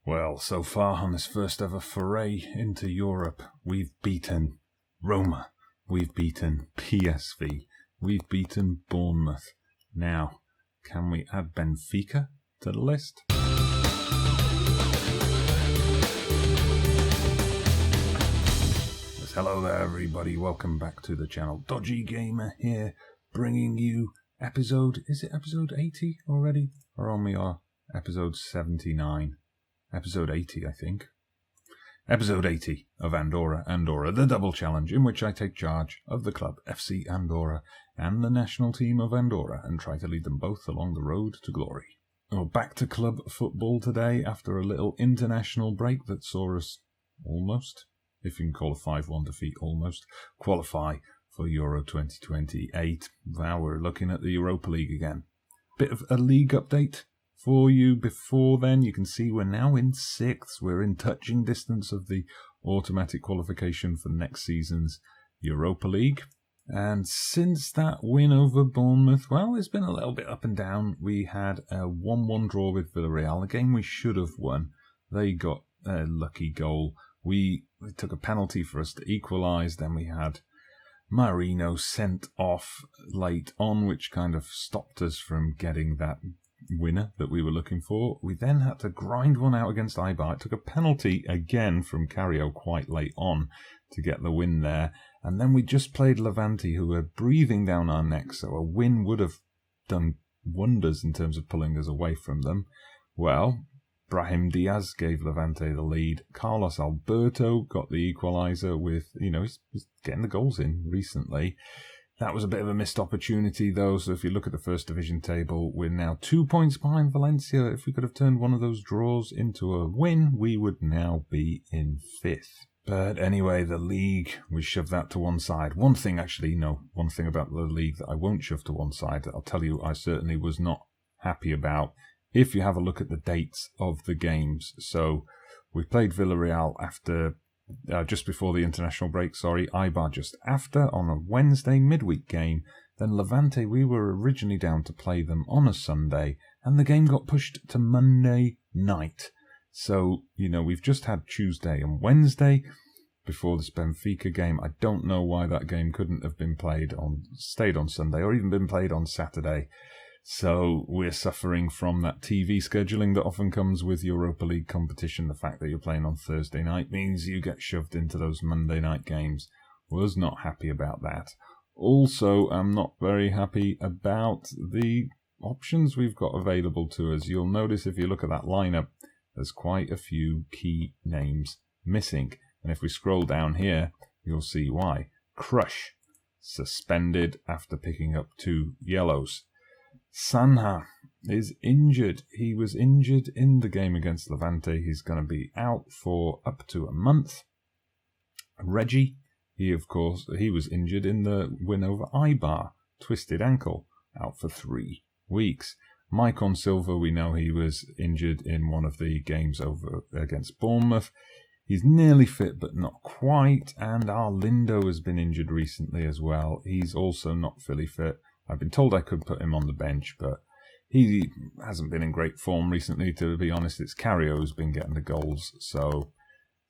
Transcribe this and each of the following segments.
Well, so far on this first ever foray into Europe, we've beaten Roma, we've beaten PSV, we've beaten Bournemouth. Now, can we add Benfica to the list? Hello there everybody, welcome back to the channel. Dodgy Gamer here, bringing you episode 80 already? Or only our episode 79? Episode 80, I think. Episode 80 of Andorra, the double challenge, in which I take charge of the club FC Andorra and the national team of Andorra and try to lead them both along the road to glory. Well, back to club football today after a little international break that saw us almost, if you can call a 5-1 defeat almost, qualify for Euro 2028. Now we're looking at the Europa League again. Bit of a league update for you before then. You can see we're now in 6th. We're in touching distance of the automatic qualification for next season's Europa League. And since that win over Bournemouth, well, it's been a little bit up and down. We had a 1-1 draw with Villarreal, a game we should have won. They got a lucky goal. We took a penalty for us to equalise. Then we had Marino sent off late on, which kind of stopped us from getting that winner that we were looking for. We then had to grind one out against Eibar. It took a penalty again from Cario quite late on to get the win there. And then we just played Levante, who were breathing down our necks, so a win would have done wonders in terms of pulling us away from them. Well, Brahim Diaz gave Levante the lead. Carlos Alberto got the equaliser with, he's getting the goals in recently. That was a bit of a missed opportunity, though, so if you look at the First Division table, we're now 2 points behind Valencia. If we could have turned one of those draws into a win, we would now be in 5th. But anyway, the league, we shoved that to one side. One thing about the league that I won't shove to one side, that I'll tell you I certainly was not happy about, if you have a look at the dates of the games. So we played Villarreal just before the international break, Eibar just after, on a Wednesday midweek game. Then Levante, we were originally down to play them on a Sunday, and the game got pushed to Monday night. So, we've just had Tuesday and Wednesday before this Benfica game. I don't know why that game couldn't have been stayed on Sunday, or even been played on Saturday. So we're suffering from that TV scheduling that often comes with Europa League competition. The fact that you're playing on Thursday night means you get shoved into those Monday night games. Was not happy about that. Also, I'm not very happy about the options we've got available to us. You'll notice if you look at that lineup, there's quite a few key names missing. And if we scroll down here, you'll see why. Crush, suspended after picking up 2 yellows. Sanha is injured. He was injured in the game against Levante. He's going to be out for up to a month. Reggie, he was injured in the win over Eibar. Twisted ankle, out for 3 weeks. Maicon Silva, we know he was injured in one of the games over against Bournemouth. He's nearly fit, but not quite. And our Lindo has been injured recently as well. He's also not fully fit. I've been told I could put him on the bench, but he hasn't been in great form recently, to be honest. It's Cario who's been getting the goals, so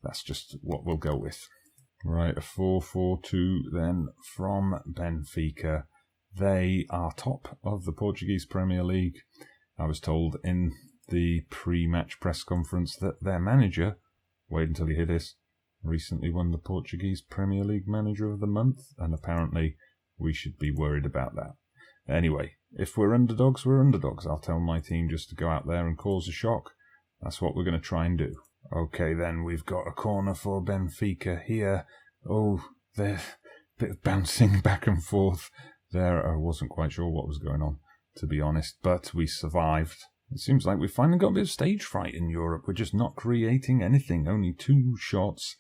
that's just what we'll go with. Right, a 4-4-2 then from Benfica. They are top of the Portuguese Premier League. I was told in the pre-match press conference that their manager, wait until you hear this, recently won the Portuguese Premier League Manager of the Month, and apparently we should be worried about that. Anyway, if we're underdogs, we're underdogs. I'll tell my team just to go out there and cause a shock. That's what we're going to try and do. Okay, then, we've got a corner for Benfica here. Oh, they're a bit of bouncing back and forth there. I wasn't quite sure what was going on, to be honest, but we survived. It seems like we've finally got a bit of stage fright in Europe. We're just not creating anything. Only 2 shots.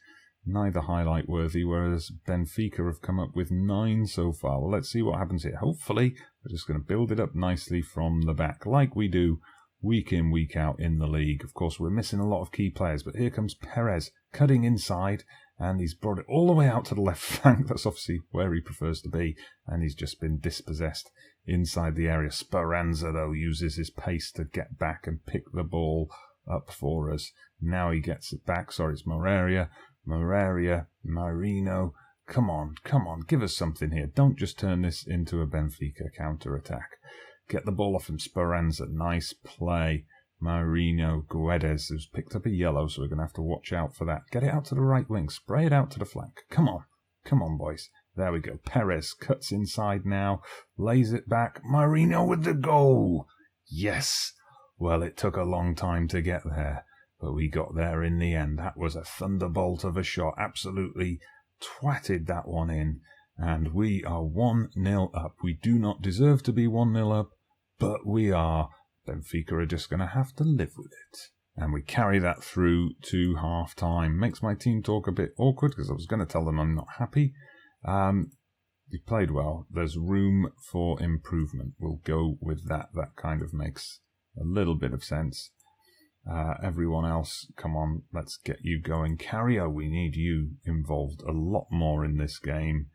Neither highlight worthy, whereas Benfica have come up with 9 so far. Well, let's see what happens here. Hopefully, we're just going to build it up nicely from the back, like we do week in, week out in the league. Of course, we're missing a lot of key players, but here comes Perez cutting inside, and he's brought it all the way out to the left flank. That's obviously where he prefers to be, and he's just been dispossessed inside the area. Speranza, though, uses his pace to get back and pick the ball up for us. Now he gets it back. Sorry, it's Marino. Come on, give us something here. Don't just turn this into a Benfica counter-attack. Get the ball off him, Speranza. Nice play. Marino, Guedes, who's picked up a yellow, so we're going to have to watch out for that. Get it out to the right wing. Spray it out to the flank. Come on, boys. There we go. Perez cuts inside now. Lays it back. Marino with the goal. Yes. Well, it took a long time to get there, but we got there in the end. That was a thunderbolt of a shot. Absolutely twatted that one in. And we are 1-0 up. We do not deserve to be 1-0 up, but we are. Benfica are just going to have to live with it. And we carry that through to half-time. Makes my team talk a bit awkward because I was going to tell them I'm not happy. You played well. There's room for improvement. We'll go with that. That kind of makes a little bit of sense. Everyone else, come on, let's get you going. Carrier, we need you involved a lot more in this game.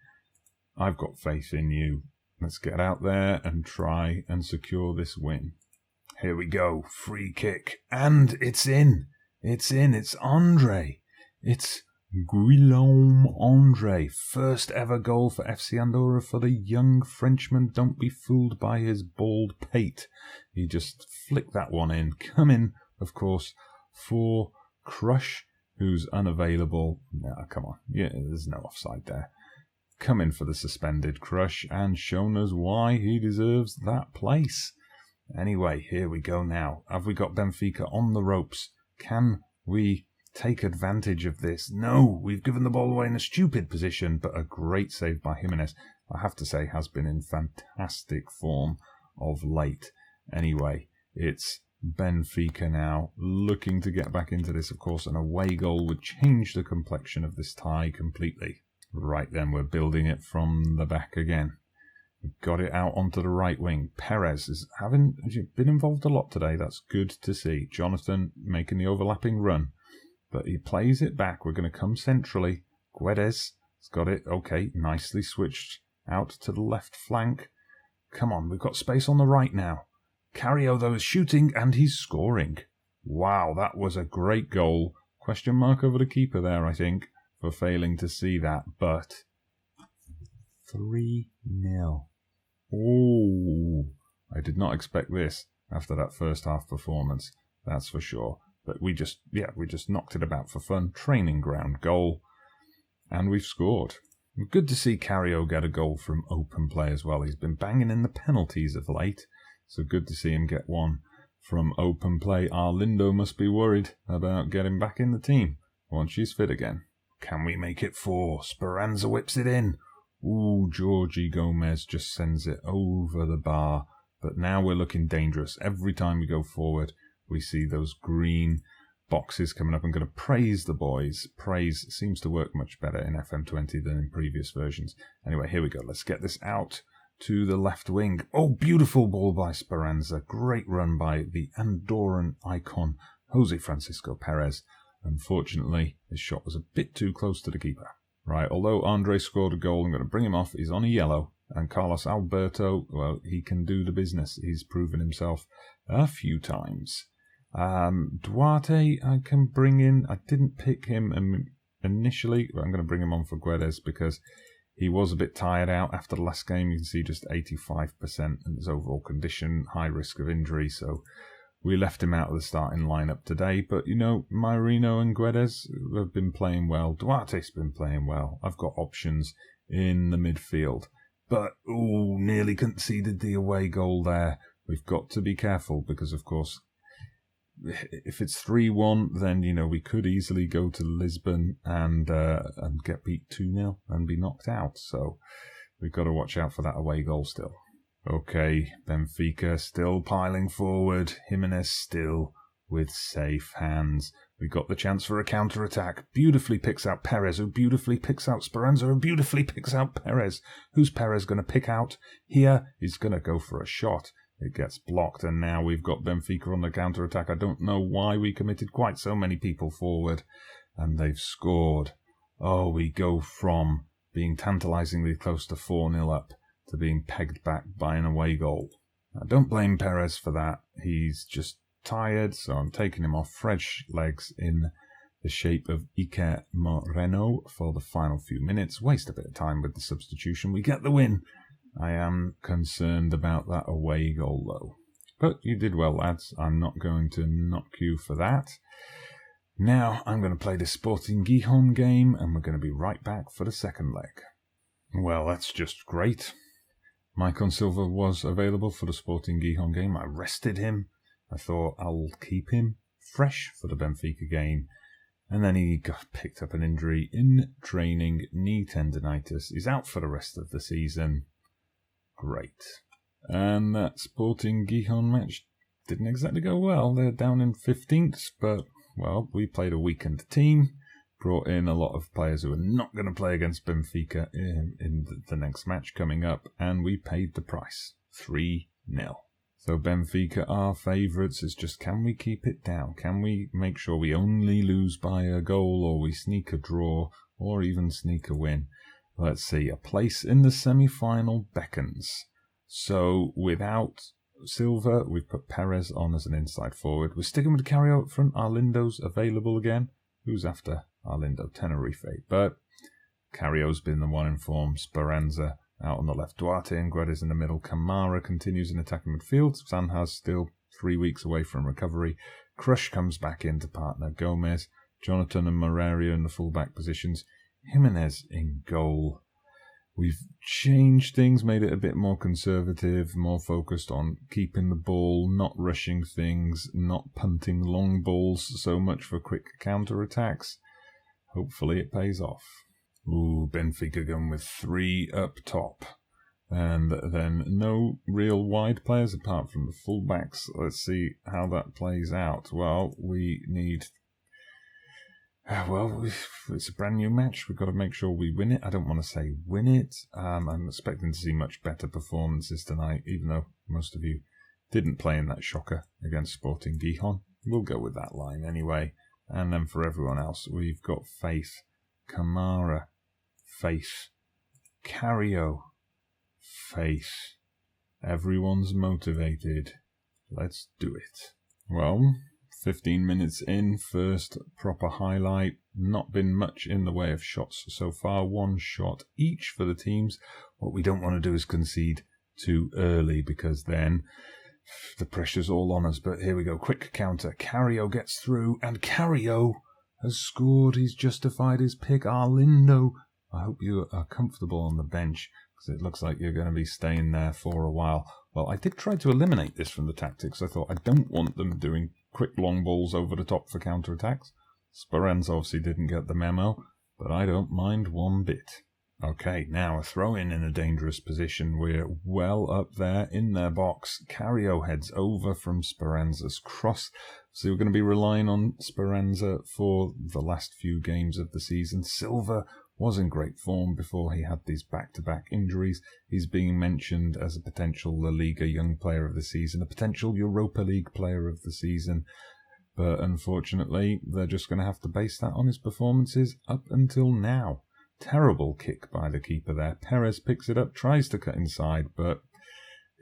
I've got faith in you. Let's get out there and try and secure this win. Here we go. Free kick. And it's in. It's Andre. It's Guillaume Andre. First ever goal for FC Andorra for the young Frenchman. Don't be fooled by his bald pate. He just flicked that one in. Come in, of course, for Crush, who's unavailable. No, come on. Yeah, there's no offside there. Come in for the suspended Crush and shown us why he deserves that place. Anyway, here we go now. Have we got Benfica on the ropes? Can we take advantage of this? No, we've given the ball away in a stupid position, but a great save by Jimenez, I have to say, has been in fantastic form of late. Anyway, it's Benfica now, looking to get back into this. Of course, an away goal would change the complexion of this tie completely. Right then, we're building it from the back again. We've got it out onto the right wing. Perez has been involved a lot today. That's good to see. Jonathan making the overlapping run. But he plays it back. We're going to come centrally. Guedes has got it. Okay, nicely switched out to the left flank. Come on, we've got space on the right now. Carrio, though, is shooting and he's scoring. Wow, that was a great goal. Question mark over the keeper there, I think, for failing to see that. But 3-0. Oh, I did not expect this after that first half performance, that's for sure. But we just knocked it about for fun. Training ground goal. And we've scored. Good to see Carrio get a goal from open play as well. He's been banging in the penalties of late. So good to see him get one from open play. Arlindo must be worried about getting back in the team once she's fit again. Can we make it 4? Speranza whips it in. Ooh, Georgie Gomez just sends it over the bar. But now we're looking dangerous. Every time we go forward, we see those green boxes coming up. I'm going to praise the boys. Praise seems to work much better in FM20 than in previous versions. Anyway, here we go. Let's get this out to the left wing. Oh, beautiful ball by Speranza. Great run by the Andorran icon, Jose Francisco Perez. Unfortunately, his shot was a bit too close to the keeper. Right, although Andre scored a goal, I'm going to bring him off. He's on a yellow. And Carlos Alberto, well, he can do the business. He's proven himself a few times. Duarte, I can bring in. I didn't pick him initially, but I'm going to bring him on for Guedes because he was a bit tired out after the last game. You can see just 85% in his overall condition, high risk of injury. So we left him out of the starting lineup today. But, you know, Marino and Guedes have been playing well. Duarte's been playing well. I've got options in the midfield. But, ooh, nearly conceded the away goal there. We've got to be careful because, of course, if it's 3-1, then, you know, we could easily go to Lisbon and get beat 2-0 and be knocked out. So we've got to watch out for that away goal still. Okay, Benfica still piling forward. Jimenez still with safe hands. We got the chance for a counter-attack. Beautifully picks out Perez, who beautifully picks out Speranza, who beautifully picks out Perez. Who's Perez going to pick out here? He's going to go for a shot. It gets blocked, and now we've got Benfica on the counter-attack. I don't know why we committed quite so many people forward, and they've scored. Oh, we go from being tantalisingly close to 4-0 up to being pegged back by an away goal. Now, don't blame Perez for that. He's just tired, so I'm taking him off fresh legs in the shape of Iker Moreno for the final few minutes. Waste a bit of time with the substitution. We get the win. I am concerned about that away goal, though. But you did well, lads. I'm not going to knock you for that. Now I'm going to play the Sporting Gijon game, and we're going to be right back for the second leg. Well, that's just great. Maicon Silva was available for the Sporting Gijon game. I rested him. I thought I'll keep him fresh for the Benfica game. And then he picked up an injury in training, knee tendinitis. He's out for the rest of the season. Great. And that Sporting Gijon match didn't exactly go well. They're down in 15th, but, well, we played a weakened team, brought in a lot of players who are not going to play against Benfica in the next match coming up, and we paid the price, 3-0. So Benfica are favourites. It's just, can we keep it down? Can we make sure we only lose by a goal, or we sneak a draw, or even sneak a win? Let's see, a place in the semi-final beckons. So without Silva, we've put Perez on as an inside forward. We're sticking with Carrio up front. Arlindo's available again. Who's after Arlindo? Tenerife. But Carrio's been the one in form. Speranza out on the left. Duarte and Guedes in the middle. Camara continues in attacking midfield. Sanhaz still 3 weeks away from recovery. Crush comes back in to partner Gomez. Jonathan and Moreira in the full-back positions. Jimenez in goal. We've changed things, made it a bit more conservative, more focused on keeping the ball, not rushing things, not punting long balls so much for quick counter-attacks. Hopefully it pays off. Ooh, Benfica going with 3 up top. And then no real wide players apart from the full-backs. Let's see how that plays out. Well, we need... Well, it's a brand new match. We've got to make sure we win it. I don't want to say win it. I'm expecting to see much better performances tonight, even though most of you didn't play in that shocker against Sporting Gijon. We'll go with that line anyway. And then for everyone else, we've got Faith, Camara, Faith, Carrio, Faith. Everyone's motivated. Let's do it. Well... 15 minutes in, first proper highlight. Not been much in the way of shots so far. 1 shot each for the teams. What we don't want to do is concede too early, because then the pressure's all on us. But here we go. Quick counter. Carrio gets through, and Carrio has scored. He's justified his pick. Arlindo. I hope you are comfortable on the bench, because it looks like you're going to be staying there for a while. Well, I did try to eliminate this from the tactics. I thought I don't want them doing quick long balls over the top for counter-attacks. Speranza obviously didn't get the memo, but I don't mind one bit. Okay, now a throw-in a dangerous position. We're well up there in their box. Carrio heads over from Speranza's cross. So we're going to be relying on Speranza for the last few games of the season. Silva was in great form before he had these back-to-back injuries. He's being mentioned as a potential La Liga Young Player of the Season, a potential Europa League Player of the Season. But unfortunately, they're just going to have to base that on his performances up until now. Terrible kick by the keeper there. Perez picks it up, tries to cut inside, but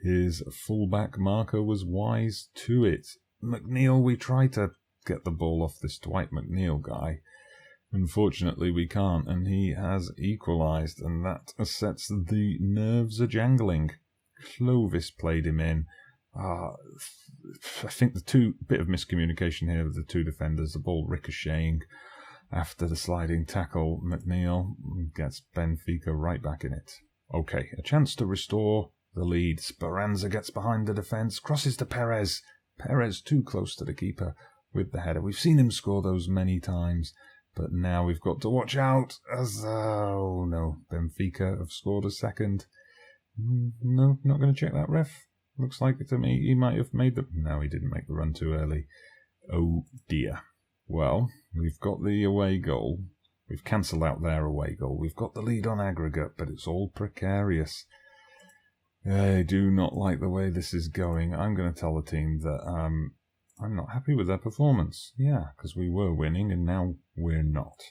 his fullback marker was wise to it. McNeil, we tried to get the ball off this Dwight McNeil guy. Unfortunately, we can't, and he has equalised, and that sets the nerves a-jangling. Clovis played him in. I think bit of miscommunication here with the 2 defenders, the ball ricocheting after the sliding tackle. McNeil gets Benfica right back in it. Okay, a chance to restore the lead. Speranza gets behind the defence, crosses to Perez. Perez too close to the keeper with the header. We've seen him score those many times. But now we've got to watch out as, oh no, Benfica have scored a second. No, not going to check that, ref. Looks like to me he might have made the... No, he didn't make the run too early. Oh dear. Well, we've got the away goal. We've cancelled out their away goal. We've got the lead on aggregate, but it's all precarious. I do not like the way this is going. I'm going to tell the team that I'm not happy with their performance. Yeah, because we were winning and now we're not.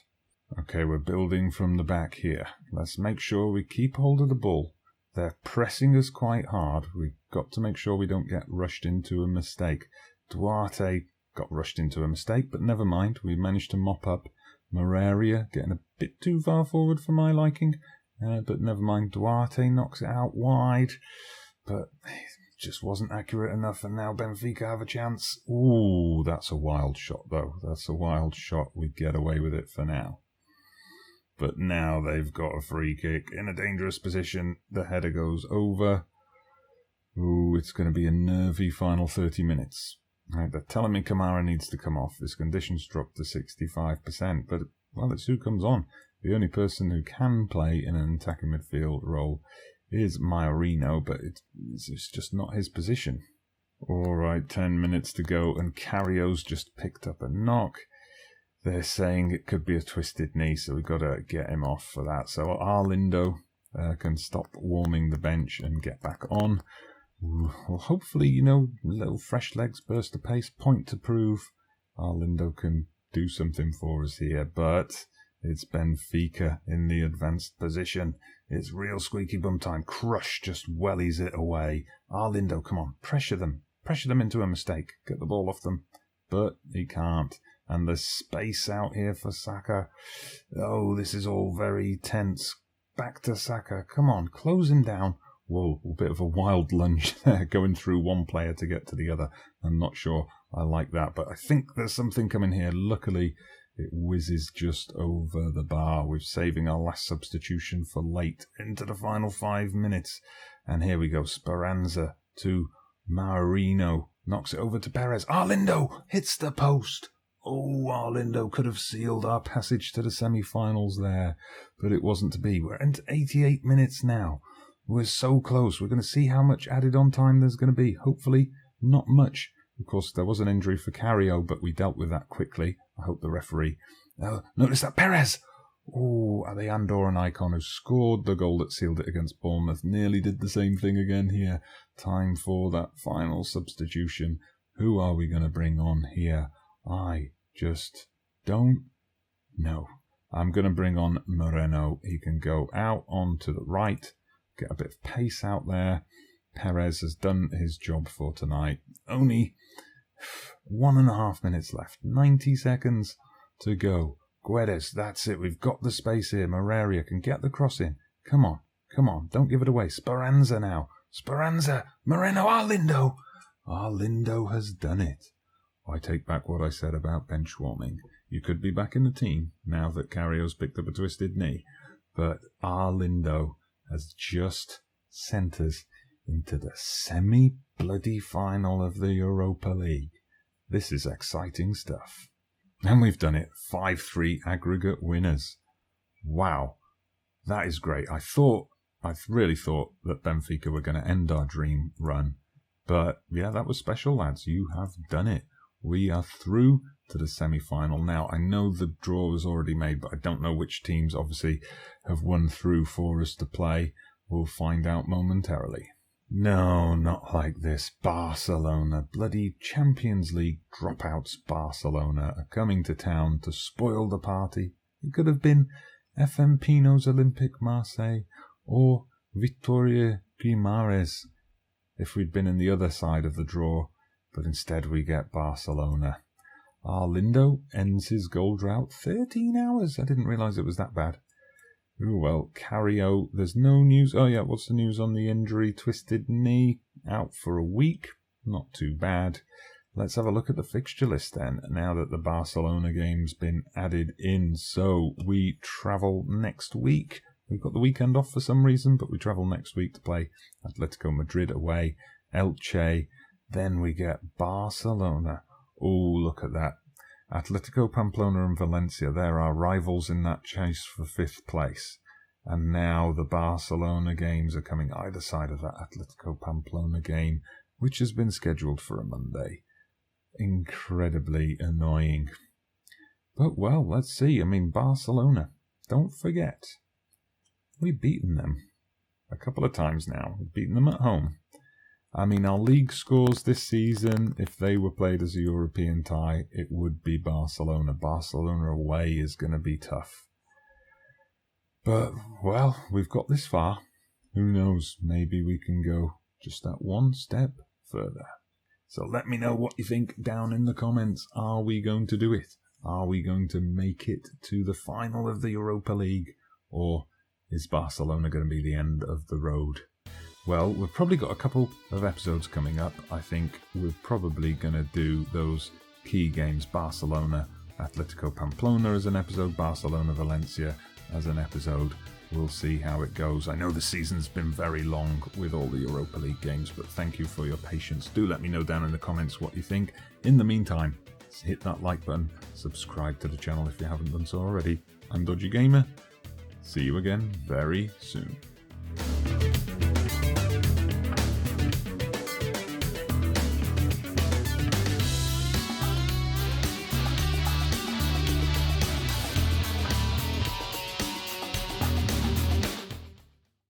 Okay, we're building from the back here. Let's make sure we keep hold of the ball. They're pressing us quite hard. We've got to make sure we don't get rushed into a mistake. Duarte got rushed into a mistake, but never mind. We managed to mop up Moraria, getting a bit too far forward for my liking. But never mind. Duarte knocks it out wide, but it just wasn't accurate enough, and now Benfica have a chance. Ooh, that's a wild shot, though. That's a wild shot. We get away with it for now. But now they've got a free kick in a dangerous position. The header goes over. Ooh, it's going to be a nervy final 30 minutes. Right, they're telling me Kamara needs to come off. His condition's dropped to 65%. But, well, it's who comes on. The only person who can play in an attacking midfield role is Maiorino, but it's just not his position. All right, 10 minutes to go, and Carrio's just picked up a knock. They're saying it could be a twisted knee, so we've got to get him off for that. So Arlindo can stop warming the bench and get back on. Well, hopefully, little fresh legs, burst of pace, point to prove. Arlindo can do something for us here, but it's Benfica in the advanced position. It's real squeaky bum time. Crush just wellies it away. Arlindo, come on, pressure them. Pressure them into a mistake. Get the ball off them. But he can't. And there's space out here for Saka. Oh, this is all very tense. Back to Saka. Come on, close him down. Whoa, a bit of a wild lunge there, going through one player to get to the other. I'm not sure I like that, but I think there's something coming here. Luckily, it whizzes just over the bar. We're saving our last substitution for late into the final 5 minutes. And here we go. Speranza to Maiorino. Knocks it over to Perez. Arlindo hits the post. Oh, Arlindo could have sealed our passage to the semi-finals there, but it wasn't to be. We're into 88 minutes now. We're so close. We're going to see how much added on time there's going to be. Hopefully, not much. Of course, there was an injury for Carrio, but we dealt with that quickly. I hope the referee... notice that Perez! Oh, the Andorran icon who scored the goal that sealed it against Bournemouth nearly did the same thing again here. Time for that final substitution. Who are we going to bring on here? I just don't know. I'm going to bring on Moreno. He can go out onto the right, get a bit of pace out there. Perez has done his job for tonight. Only 1.5 minutes left. 90 seconds to go. Guedes, that's it. We've got the space here. Moraria can get the cross in. Come on. Come on. Don't give it away. Speranza now. Speranza. Moreno. Arlindo. Arlindo has done it. I take back what I said about bench warming. You could be back in the team now that Carrio's picked up a twisted knee. But Arlindo has just sent us into the semi-bloody final of the Europa League. This is exciting stuff. And we've done it. 5-3 aggregate winners. Wow. That is great. I really thought that Benfica were going to end our dream run. But yeah, that was special, lads. You have done it. We are through to the semi-final now. I know the draw was already made, but I don't know which teams obviously have won through for us to play. We'll find out momentarily. No, not like this. Barcelona, bloody Champions League dropouts Barcelona are coming to town to spoil the party. It could have been FM20's Olympique Marseille or Victoria Guimarães if we'd been in the other side of the draw. But instead we get Barcelona. Arlindo ends his goal drought. 13 hours. I didn't realise it was that bad. Oh well, Carrio, there's no news. Oh yeah, what's the news on the injury? Twisted knee, out for a week. Not too bad. Let's have a look at the fixture list then, now that the Barcelona game's been added in. So we travel next week. We've got the weekend off for some reason, but we travel next week to play Atletico Madrid away, Elche. Then we get Barcelona. Oh, look at that. Atletico Pamplona and Valencia, they're our rivals in that chase for 5th place. And now the Barcelona games are coming either side of that Atletico Pamplona game, which has been scheduled for a Monday. Incredibly annoying. But, well, let's see. I mean, Barcelona, don't forget, we've beaten them a couple of times now. We've beaten them at home. I mean, our league scores this season, if they were played as a European tie, it would be Barcelona. Barcelona away is going to be tough. But, well, we've got this far. Who knows? Maybe we can go just that one step further. So let me know what you think down in the comments. Are we going to do it? Are we going to make it to the final of the Europa League? Or is Barcelona going to be the end of the road? Well, we've probably got a couple of episodes coming up. I think we're probably going to do those key games, Barcelona, Atletico Pamplona as an episode, Barcelona, Valencia as an episode. We'll see how it goes. I know the season's been very long with all the Europa League games, but thank you for your patience. Do let me know down in the comments what you think. In the meantime, hit that like button, subscribe to the channel if you haven't done so already. I'm Dodgy Gamer. See you again very soon.